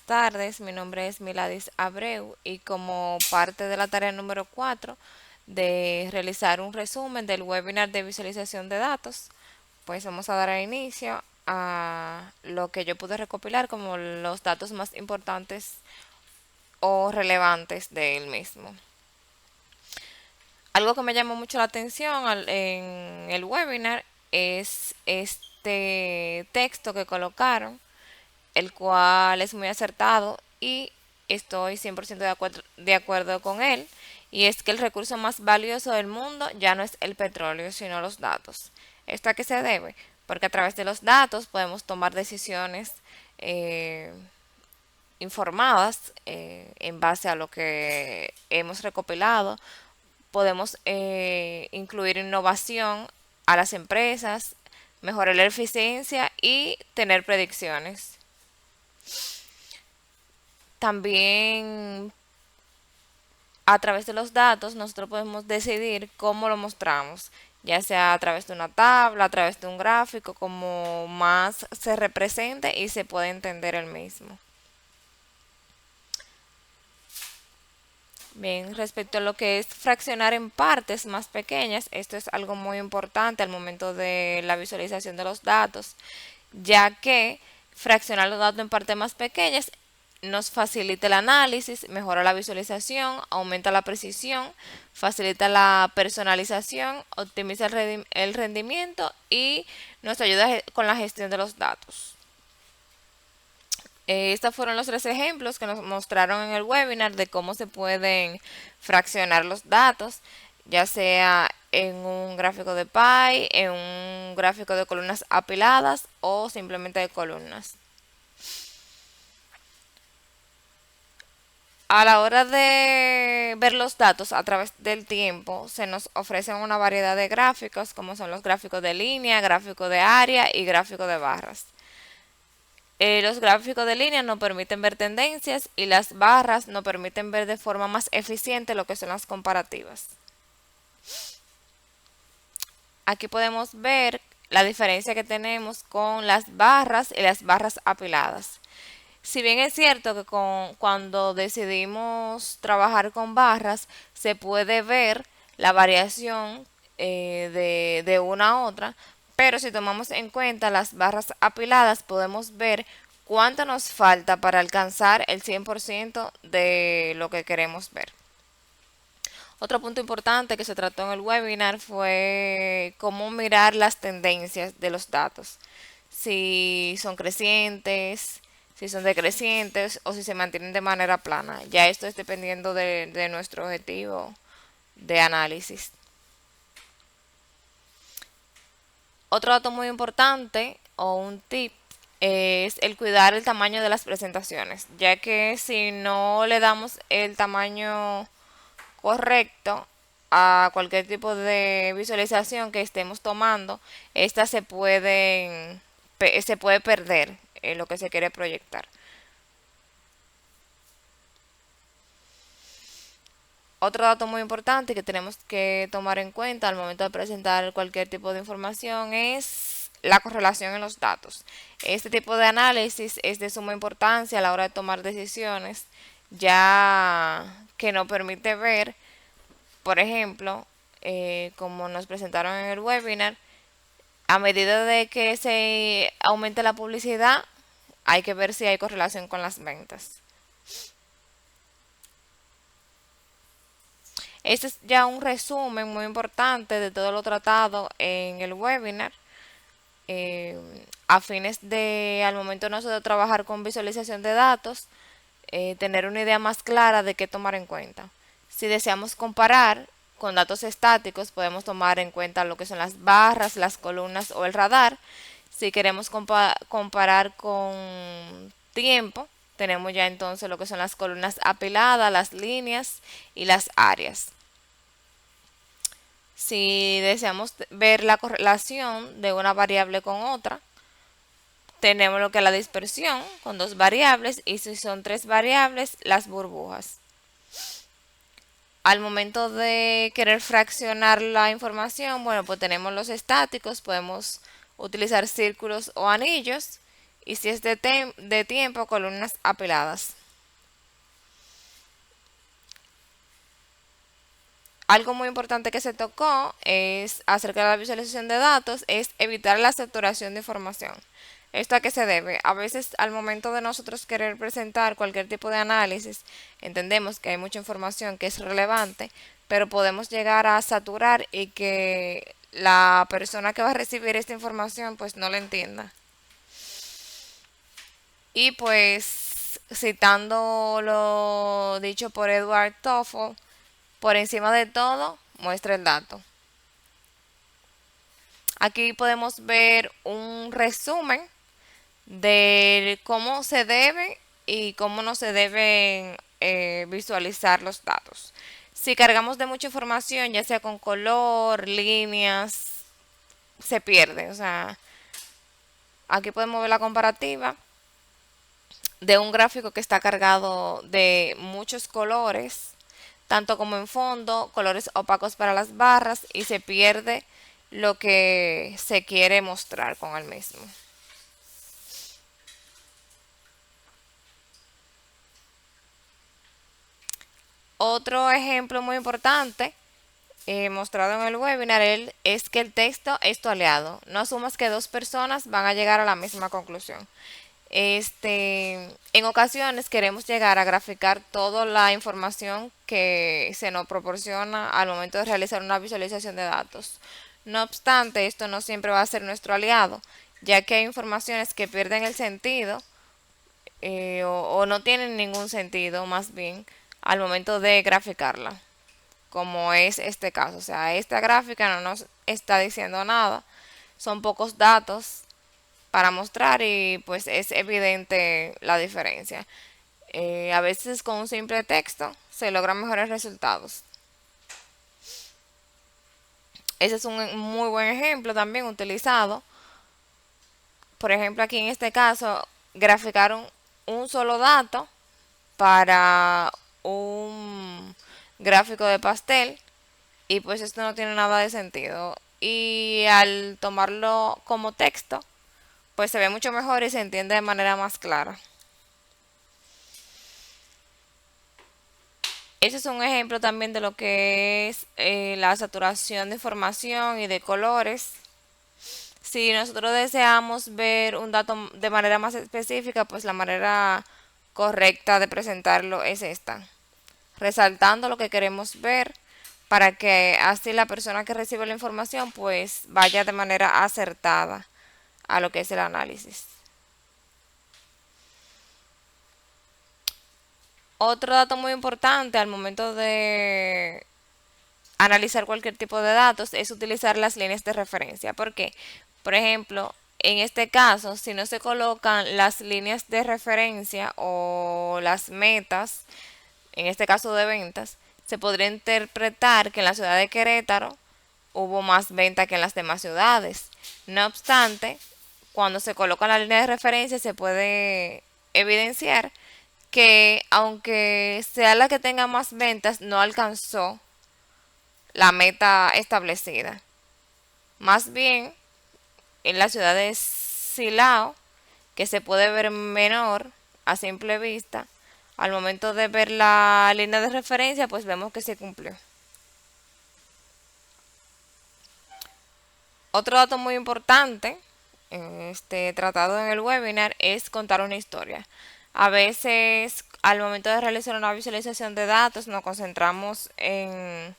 tardes. Mi nombre es Miladis Abreu y como parte de la tarea número 4 de realizar un resumen del webinar de visualización de datos, pues vamos a dar inicio a lo que yo pude recopilar como los datos más importantes o relevantes del mismo. Algo que me llamó mucho la atención en el webinar es este texto que colocaron, el cual es muy acertado y estoy 100% de acuerdo con él. Y es que el recurso más valioso del mundo ya no es el petróleo, sino los datos. ¿Esto a qué se debe? Porque a través de los datos podemos tomar decisiones eh, informadas en base a lo que hemos recopilado. Podemos incluir innovación a las empresas, mejorar la eficiencia y tener predicciones. También a través de los datos nosotros podemos decidir cómo lo mostramos, ya sea a través de una tabla, a través de un gráfico, como más se represente y se puede entender el mismo. Bien, respecto a lo que es fraccionar en partes más pequeñas, esto es algo muy importante al momento de la visualización de los datos, ya que fraccionar los datos en partes más pequeñas nos facilita el análisis, mejora la visualización, aumenta la precisión, facilita la personalización, optimiza el rendimiento y nos ayuda con la gestión de los datos. Estos fueron los tres ejemplos que nos mostraron en el webinar de cómo se pueden fraccionar los datos, ya sea en un gráfico de pie, en un gráfico de columnas apiladas o simplemente de columnas. A la hora de ver los datos a través del tiempo, se nos ofrecen una variedad de gráficos, como son los gráficos de línea, gráfico de área y gráfico de barras. Los gráficos de línea nos permiten ver tendencias y las barras nos permiten ver de forma más eficiente lo que son las comparativas. Aquí podemos ver la diferencia que tenemos con las barras y las barras apiladas. Si bien es cierto que cuando decidimos trabajar con barras, se puede ver la variación de una a otra, pero si tomamos en cuenta las barras apiladas, podemos ver cuánto nos falta para alcanzar el 100% de lo que queremos ver. Otro punto importante que se trató en el webinar fue cómo mirar las tendencias de los datos. Si son crecientes, si son decrecientes o si se mantienen de manera plana. Ya esto es dependiendo de nuestro objetivo de análisis. Otro dato muy importante o un tip es el cuidar el tamaño de las presentaciones, ya que si no le damos el tamaño correcto a cualquier tipo de visualización que estemos tomando, estas se puede perder en lo que se quiere proyectar. Otro dato muy importante que tenemos que tomar en cuenta al momento de presentar cualquier tipo de información es la correlación en los datos. Este tipo de análisis es de suma importancia a la hora de tomar decisiones, ya que nos permite ver, por ejemplo, como nos presentaron en el webinar, a medida de que se aumente la publicidad, hay que ver si hay correlación con las ventas. Este es ya un resumen muy importante de todo lo tratado en el webinar. A fines de, al momento de nosotros trabajar con visualización de datos, tener una idea más clara de qué tomar en cuenta. Si deseamos comparar con datos estáticos, podemos tomar en cuenta lo que son las barras, las columnas o el radar. Si queremos comparar con tiempo, tenemos ya entonces lo que son las columnas apiladas, las líneas y las áreas. Si deseamos ver la correlación de una variable con otra, tenemos lo que es la dispersión con dos variables y si son tres variables, las burbujas. Al momento de querer fraccionar la información, bueno, pues tenemos los estáticos, podemos utilizar círculos o anillos y si es de tiempo, columnas apiladas. Algo muy importante que se tocó es acerca de la visualización de datos, es evitar la saturación de información. ¿Esto a qué se debe? A veces al momento de nosotros querer presentar cualquier tipo de análisis, entendemos que hay mucha información que es relevante, pero podemos llegar a saturar y que la persona que va a recibir esta información pues no la entienda. Y pues citando lo dicho por Edward Toffel, por encima de todo, muestra el dato. Aquí podemos ver un resumen de cómo se debe y cómo no se deben visualizar los datos. Si cargamos de mucha información, ya sea con color, líneas, se pierde. O sea, aquí podemos ver la comparativa de un gráfico que está cargado de muchos colores, tanto como en fondo, colores opacos para las barras y se pierde lo que se quiere mostrar con el mismo. Otro ejemplo muy importante mostrado en el webinar es que el texto es tu aliado. No asumas que dos personas van a llegar a la misma conclusión. En ocasiones queremos llegar a graficar toda la información que se nos proporciona al momento de realizar una visualización de datos. No obstante, esto no siempre va a ser nuestro aliado, ya que hay informaciones que pierden el sentido o no tienen ningún sentido, más bien, al momento de graficarla, como es este caso. O sea, esta gráfica no nos está diciendo nada, son pocos datos para mostrar y pues es evidente la diferencia. A veces con un simple texto se logran mejores resultados. Ese es un muy buen ejemplo también utilizado. Por ejemplo, aquí en este caso graficaron un solo dato para un gráfico de pastel y pues esto no tiene nada de sentido. Y al tomarlo como texto, pues se ve mucho mejor y se entiende de manera más clara. Ese es un ejemplo también de lo que es la saturación de información y de colores. Si nosotros deseamos ver un dato de manera más específica, pues la manera correcta de presentarlo es esta, resaltando lo que queremos ver para que así la persona que recibe la información pues vaya de manera acertada a lo que es el análisis. Otro dato muy importante al momento de analizar cualquier tipo de datos es utilizar las líneas de referencia. ¿Por qué? Por ejemplo, en este caso, si no se colocan las líneas de referencia o las metas, en este caso de ventas, se podría interpretar que en la ciudad de Querétaro hubo más venta que en las demás ciudades. No obstante, cuando se coloca la línea de referencia se puede evidenciar que aunque sea la que tenga más ventas, no alcanzó la meta establecida. Más bien, en la ciudad de Silao, que se puede ver menor a simple vista, al momento de ver la línea de referencia, pues vemos que se cumplió. Otro dato muy importante, tratado en el webinar, es contar una historia. A veces, al momento de realizar una visualización de datos, nos concentramos en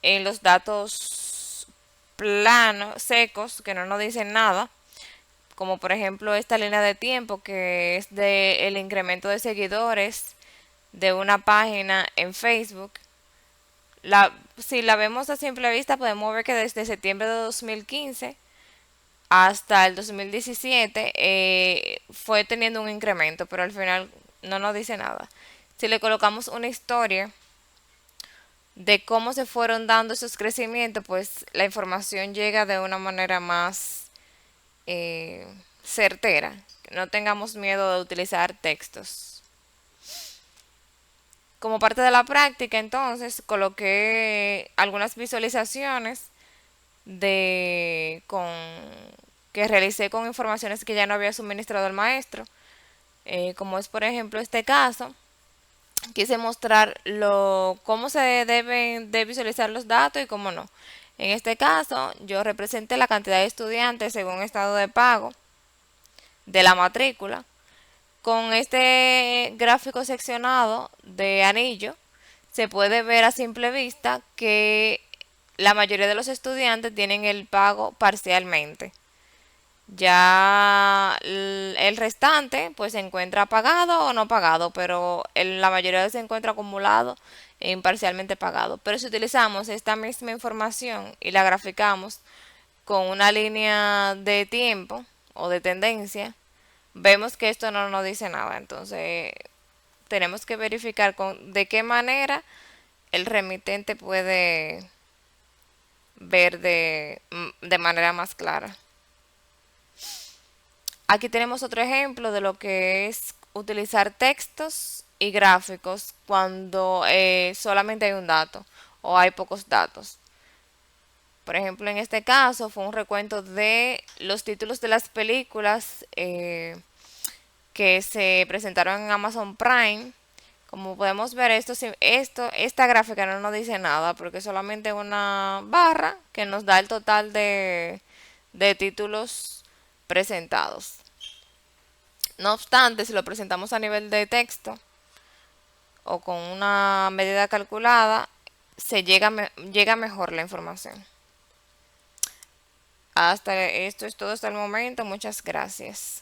los datos planos, secos, que no nos dicen nada, como por ejemplo esta línea de tiempo que es de el incremento de seguidores de una página en Facebook. Si la vemos a simple vista podemos ver que desde septiembre de 2015 hasta el 2017 fue teniendo un incremento, pero al final no nos dice nada. Si le colocamos una historia de cómo se fueron dando esos crecimientos, pues la información llega de una manera más eh, certera. No tengamos miedo de utilizar textos. Como parte de la práctica, entonces, coloqué algunas visualizaciones de con que realicé con informaciones que ya no había suministrado el maestro, como es por ejemplo este caso. Quise mostrar cómo se deben de visualizar los datos y cómo no. En este caso, yo representé la cantidad de estudiantes según estado de pago de la matrícula. Con este gráfico seccionado de anillo, se puede ver a simple vista que la mayoría de los estudiantes tienen el pago parcialmente. Ya el restante pues se encuentra pagado o no pagado, pero la mayoría se encuentra acumulado e imparcialmente pagado. Pero si utilizamos esta misma información y la graficamos con una línea de tiempo o de tendencia, vemos que esto no nos dice nada. Entonces tenemos que verificar de qué manera el remitente puede ver de manera más clara. Aquí tenemos otro ejemplo de lo que es utilizar textos y gráficos cuando solamente hay un dato o hay pocos datos. Por ejemplo, en este caso fue un recuento de los títulos de las películas que se presentaron en Amazon Prime. Como podemos ver, esta gráfica no nos dice nada porque solamente una barra que nos da el total de títulos presentados. No obstante, si lo presentamos a nivel de texto o con una medida calculada, llega mejor la información. Hasta esto es todo hasta el momento. Muchas gracias.